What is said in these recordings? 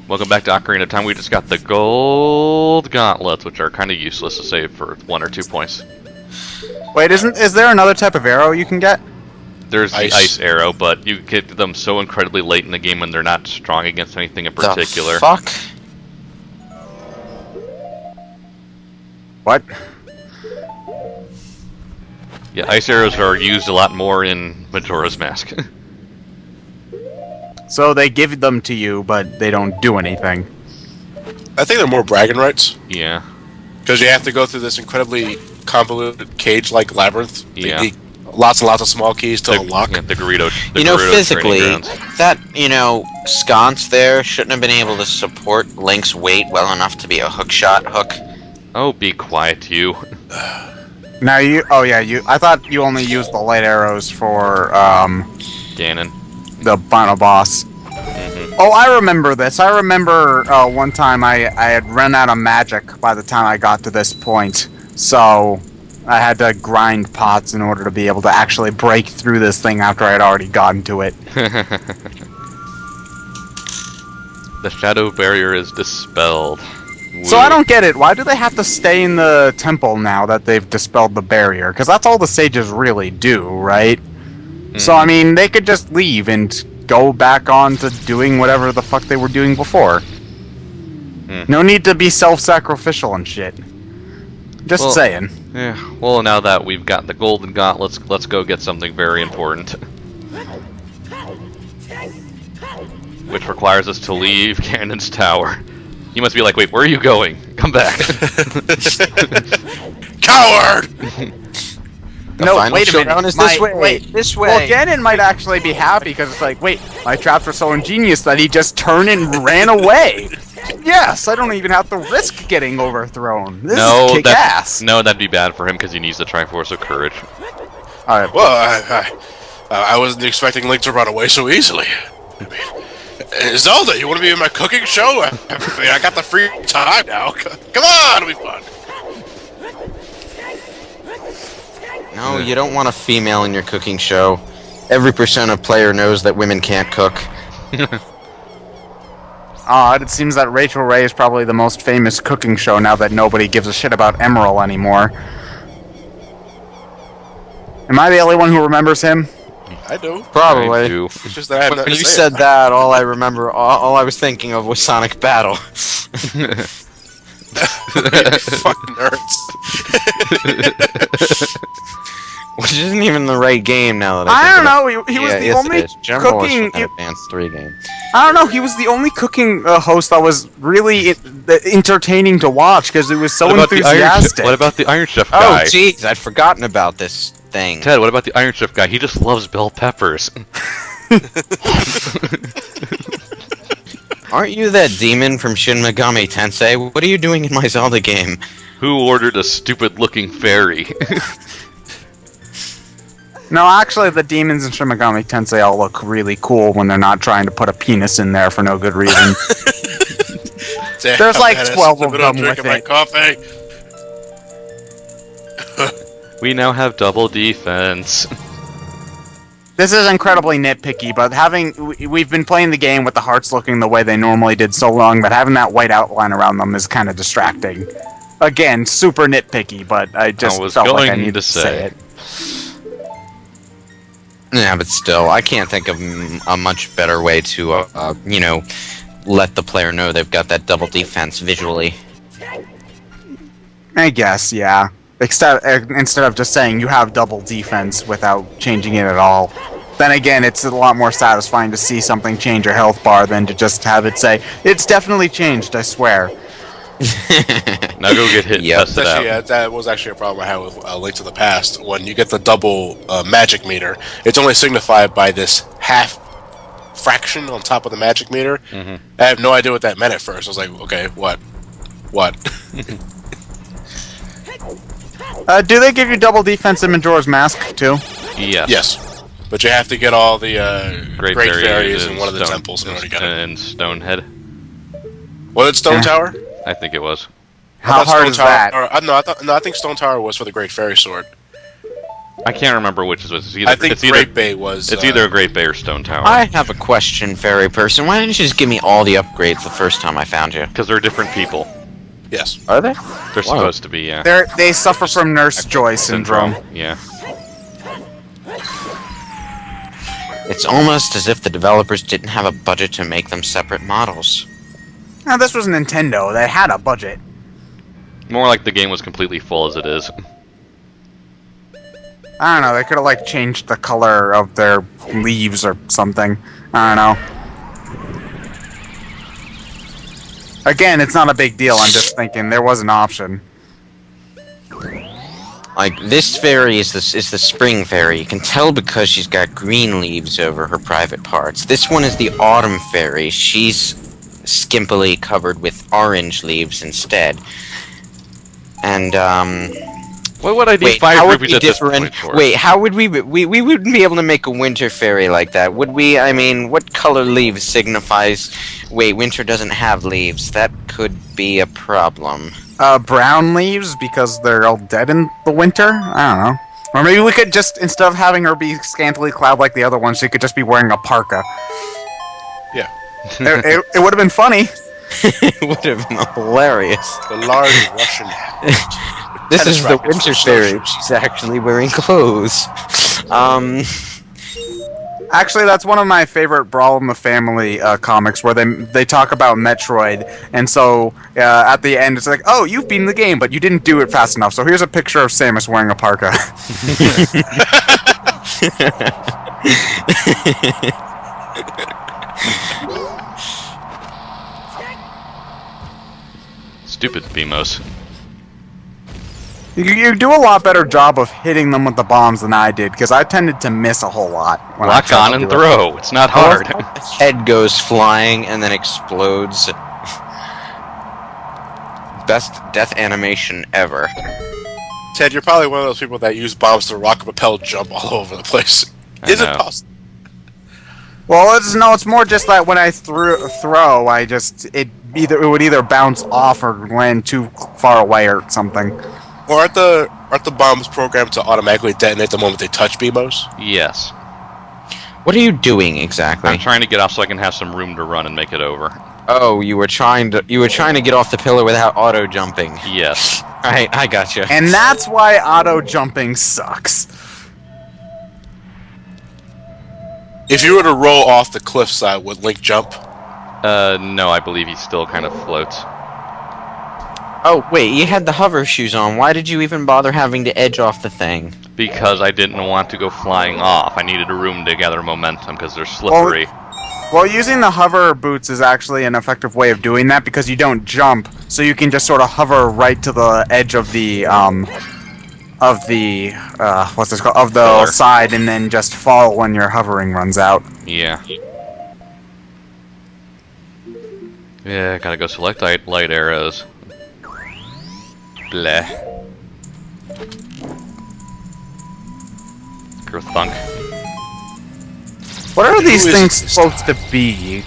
Welcome back to Ocarina of Time. We just got the gold gauntlets, which are kind of useless to save for 1 or 2 points. Wait, is there another type of arrow you can get? There's the ice arrow, but you get them so incredibly late in the game when they're not strong against anything in particular. The fuck? What? Yeah, ice arrows are used a lot more in Majora's Mask. So they give them to you, but they don't do anything. I think they're more bragging rights. Yeah. Because you have to go through this incredibly convoluted cage-like labyrinth. Yeah. You need lots and lots of small keys to unlock. Yeah, the Gerudo. Physically, that, sconce there shouldn't have been able to support Link's weight well enough to be a hookshot hook. Oh, be quiet, you. Now I thought you only used the light arrows for, Ganon. the final boss. Oh, I remember this. I remember one time I had run out of magic by the time I got to this point, so I had to grind pots in order to be able to actually break through this thing after I had already gotten to it. The shadow barrier is dispelled. So I don't get it. Why do they have to stay in the temple now that they've dispelled the barrier? Because that's all the sages really do, right? So, I mean, they could just leave and go back on to doing whatever the fuck they were doing before. No need to be self-sacrificial and shit. Just saying. Yeah, well, now that we've got the golden gauntlets, let's go get something very important. Which requires us to leave Ganon's tower. You must be like, wait, where are you going? Come back. Coward! No, wait a minute. Is this way. Wait, this way. Well, Ganon might actually be happy because it's like, wait, my traps were so ingenious that he just turned and ran away. Yes, I don't even have to risk getting overthrown. This is kick-ass. No, that'd be bad for him because he needs the Triforce of Courage. Alright. Well, I wasn't expecting Link to run away so easily. I mean, Zelda, you want to be in my cooking show? I mean, I got the free time now. Come on, it'll be fun. No, you don't want a female in your cooking show. Every Persona player knows that women can't cook. It seems that Rachel Ray is probably the most famous cooking show now that nobody gives a shit about Emerald anymore. Am I the only one who remembers him? I do. Probably. I do. It's just that I haven't When you said that, all I remember, all I was thinking of was Sonic Battle. Fucking nerds. Which isn't even the right game now that I don't know. He was the only cooking. Advanced 3 game. I don't know. He was the only cooking host that was really entertaining to watch because it was so enthusiastic. What about the Iron Chef guy? Oh, jeez, I'd forgotten about this thing. Ted, what about the Iron Chef guy? He just loves bell peppers. Aren't you that demon from Shin Megami Tensei? What are you doing in my Zelda game? Who ordered a stupid-looking fairy? No, actually, the demons in Shin Megami Tensei all look really cool when they're not trying to put a penis in there for no good reason. There's like 12 of them with my it. coffee. We now have double defense. This is incredibly nitpicky, but we've been playing the game with the hearts looking the way they normally did so long that having that white outline around them is kind of distracting. Again, super nitpicky, but I just felt like I needed to say it. Yeah, but still, I can't think of a much better way to, let the player know they've got that double defense visually. I guess, yeah. Instead of just saying you have double defense without changing it at all. Then again, it's a lot more satisfying to see something change your health bar than to just have it say, it's definitely changed, I swear. Now go get hit and test it out. That was actually a problem I had with Link to the Past. When you get the double magic meter, it's only signified by this half fraction on top of the magic meter. I have no idea what that meant at first. I was like, okay, what? Do they give you double defense in Majora's Mask, too? Yes. Yes. But you have to get all the Great Fairies in one of the temples in order to get it. And Stonehead. Was it Stone Tower? I think it was. How hard is that? I think Stone Tower was for the Great Fairy Sword. I can't remember which is which. It's either, I think it's either, Great Bay was. It's either a Great Bay or Stone Tower. I have a question, fairy person. Why didn't you just give me all the upgrades the first time I found you? Because they're different people. Yes. Are they? They're supposed to be, yeah. They suffer from Nurse Joy syndrome. Yeah. It's almost as if the developers didn't have a budget to make them separate models. Now, this was Nintendo. They had a budget. More like the game was completely full as it is. I don't know. They could have like changed the color of their leaves or something. I don't know. Again, it's not a big deal. I'm just thinking there was an option. Like, this fairy is the spring fairy. You can tell because she's got green leaves over her private parts. This one is the autumn fairy. She's skimpily covered with orange leaves instead. And, What would I need wait, 5 how would rupees we at this different? point for? Wait, how would we wouldn't be able to make a winter fairy like that, would we? I mean, what color leaves signifies? Wait, winter doesn't have leaves. That could be a problem. Brown leaves because they're all dead in the winter? I don't know. Or maybe we could just, instead of having her be scantily clad like the other one, she could just be wearing a parka. Yeah. It would have been funny. It would have been hilarious. The large Russian. This Tennis is the rackets winter for fairy. snowshoes. She's actually wearing clothes. Actually, that's one of my favorite Brawl in the Family comics, where they talk about Metroid, and so at the end it's like, oh, you've beaten the game, but you didn't do it fast enough. So here's a picture of Samus wearing a parka. Stupid Beamos. You do a lot better job of hitting them with the bombs than I did, because I tended to miss a whole lot. When I Lock tried on to and do it. throw. It's not hard. Head goes flying and then explodes. Best death animation ever. Ted, you're probably one of those people that use bombs to rocket propel jump all over the place. Is it know. possible? Well, it's more just that when I throw, it would either bounce off or land too far away or something. Or aren't the bombs programmed to automatically detonate the moment they touch Beamos? Yes. What are you doing exactly? I'm trying to get off so I can have some room to run and make it over. Oh, you were trying to get off the pillar without auto jumping. Yes. Alright, I gotcha. And that's why auto jumping sucks. If you were to roll off the cliffside, would Link jump? No, I believe he still kind of floats. Oh, wait, you had the hover shoes on. Why did you even bother having to edge off the thing? Because I didn't want to go flying off. I needed a room to gather momentum because they're slippery. Well, using the hover boots is actually an effective way of doing that because you don't jump, so you can just sort of hover right to the edge of the what's this called? Of the Pillar. side, and then just fall when your hovering runs out. Yeah. Yeah, gotta go select light arrows. Bleh. Kerthunk. What are these Who is things this? supposed to be?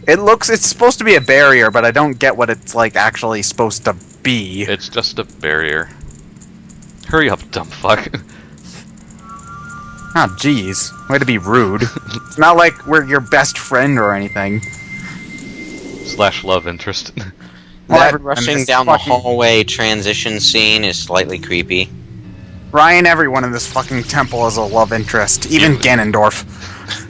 It's supposed to be a barrier, but I don't get what it's like actually supposed to be. It's just a barrier. Hurry up, Dumbfuck. Oh, jeez. Way to be rude. It's not like we're your best friend or anything. / love interest. That and rushing this down the fucking- hallway transition scene is slightly creepy. Ryan, everyone in this fucking temple is a love interest. Even Ganondorf.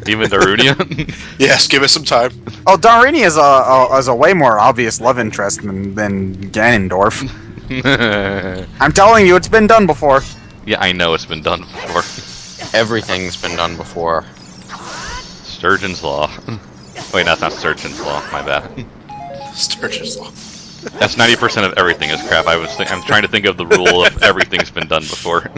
Even Darunia? Yes, give it some time. Oh, Darini is a way more obvious love interest than Ganondorf. I'm telling you, it's been done before. Yeah, I know it's been done before. Everything's been done before. Sturgeon's Law. Wait, that's not Sturgeon's Law. My bad. Sturgeon's Law. That's 90% of everything is crap. I'm trying to think of the rule of everything's been done before.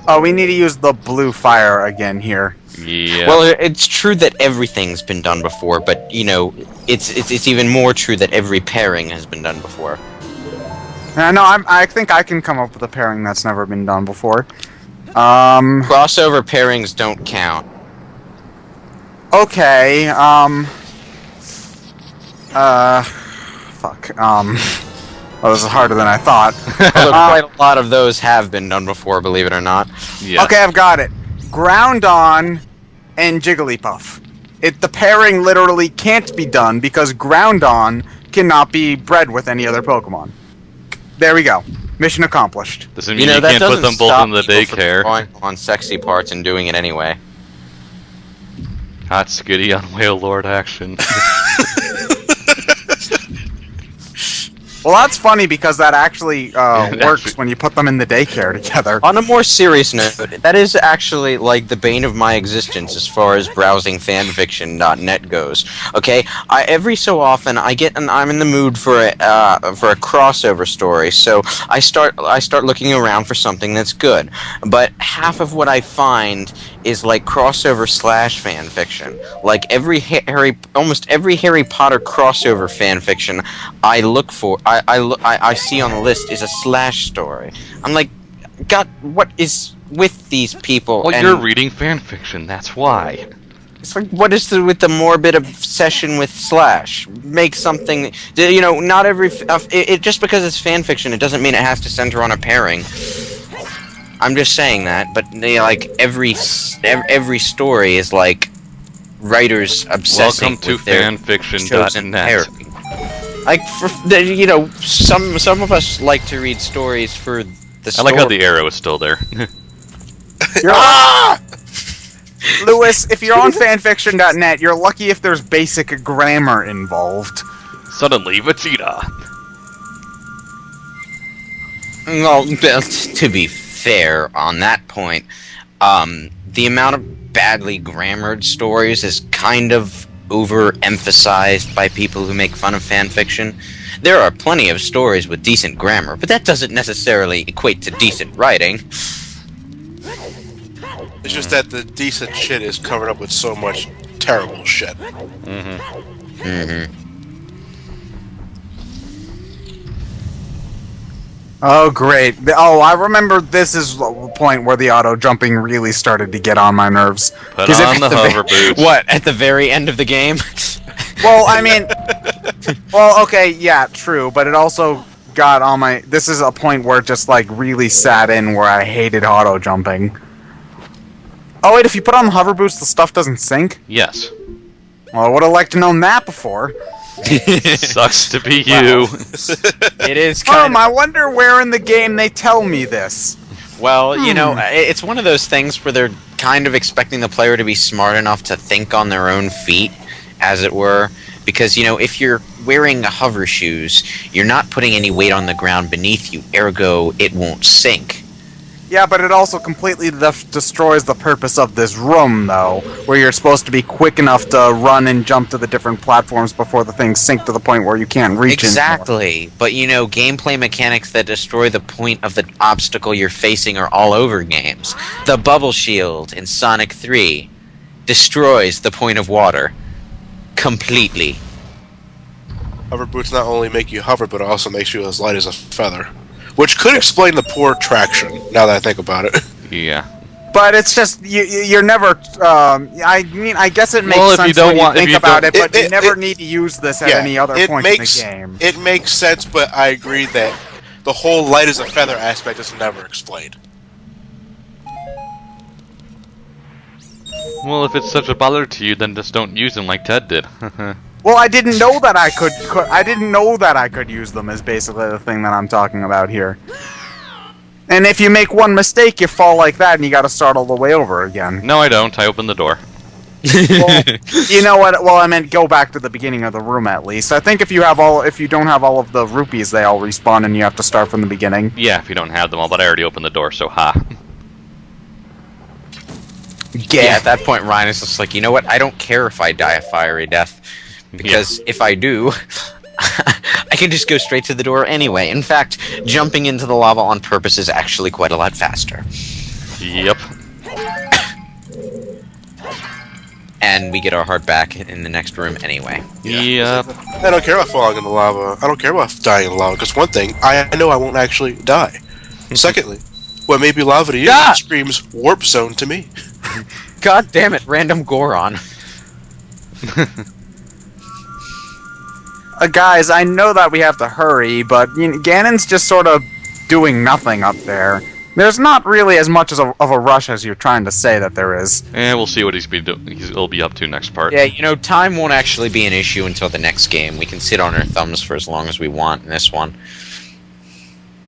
Oh, we need to use the blue fire again here. Yeah. Well, it's true that everything's been done before, but you know, it's even more true that every pairing has been done before. No, I think I can come up with a pairing that's never been done before. Crossover pairings don't count. Okay, fuck, Oh, this is harder than I thought. Although quite a lot of those have been done before, believe it or not. Yeah. Okay, I've got it. Groundon and Jigglypuff. The pairing literally can't be done because Groundon cannot be bred with any other Pokemon. There we go. Mission accomplished. Doesn't mean you can't put them both in the daycare. Drawing on sexy parts and doing it anyway. Hot skitty on Whale Lord action. Well, that's funny because that actually works when you put them in the daycare together. On a more serious note, that is actually like the bane of my existence as far as browsing fanfiction.net goes. Okay, every so often I'm in the mood for a crossover story, so I start looking around for something that's good. But half of what I find is like crossover / fanfiction. Like almost every Harry Potter crossover fanfiction I look for. I see on the list is a / story. I'm like, God, what is with these people? Well, And you're reading fanfiction, that's why. it's like, what is with the morbid obsession with / Make something, not every just because it's fanfiction, it doesn't mean it has to center on a pairing. I'm just saying that, but like every story is like writers obsessing Welcome to with their chosen fanfiction.net. pairing. Like, some of us like to read stories for the I story. like how the arrow is still there. Lewis, if you're on fanfiction.net, you're lucky if there's basic grammar involved. Suddenly, Vegeta. Well, to be fair on that point, the amount of badly grammared stories is kind of overemphasized by people who make fun of fanfiction. There are plenty of stories with decent grammar, but that doesn't necessarily equate to decent writing. It's just that the decent shit is covered up with so much terrible shit. Oh, great. Oh, I remember this is the point where the auto-jumping really started to get on my nerves. Put 'Cause on the hover boots. What, at the very end of the game? Well, I mean... Well, okay, yeah, true, but it also got on my... This is a point where it just, like, really sat in where I hated auto-jumping. Oh, wait, if you put on the hover boots, the stuff doesn't sink? Yes. Well, I would have liked to known that before. Sucks to be you. It is kind I wonder where in the game they tell me this. Well, it's one of those things where they're kind of expecting the player to be smart enough to think on their own feet, as it were. Because, if you're wearing hover shoes, you're not putting any weight on the ground beneath you, ergo, it won't sink. Yeah, but it also completely destroys the purpose of this room, though, where you're supposed to be quick enough to run and jump to the different platforms before the things sink to the point where you can't reach Exactly. But, gameplay mechanics that destroy the point of the obstacle you're facing are all over games. The bubble shield in Sonic 3 destroys the point of water. Completely. Hover boots not only make you hover, but it also makes you as light as a feather. Which could explain the poor traction, now that I think about it. Yeah. But it's just, you're never, I mean, I guess it makes Well, if sense you don't when you want- if think you about don't- it, but you never need to use this at any other point in the game. It makes sense, but I agree that the whole light as a feather aspect is never explained. Well, if it's such a bother to you, then just don't use them like Ted did. Well, I didn't know that I could I didn't know that I could use them is basically the thing that I'm talking about here. And if you make one mistake, you fall like that and you gotta start all the way over again. No, I don't. I opened the door. Well, you know what? Well, I meant go back to the beginning of the room at least. I think if you don't have all of the rupees, they all respawn and you have to start from the beginning. Yeah, if you don't have them all, but I already opened the door, so ha. Yeah, at that point, Ryan is just like, you know what? I don't care if I die a fiery death. Because if I do, I can just go straight to the door anyway. In fact, jumping into the lava on purpose is actually quite a lot faster. Yep. And we get our heart back in the next room anyway. Yep. I don't care about falling in the lava. I don't care about dying in the lava, because one thing, I know I won't actually die. Secondly, what may be lava to you screams warp zone to me. God damn it, random Goron. guys, I know that we have to hurry, but Ganon's just sort of doing nothing up there. There's not really as much of a rush as you're trying to say that there is. We'll see what he'll be up to next part. Yeah, time won't actually be an issue until the next game. We can sit on our thumbs for as long as we want in this one.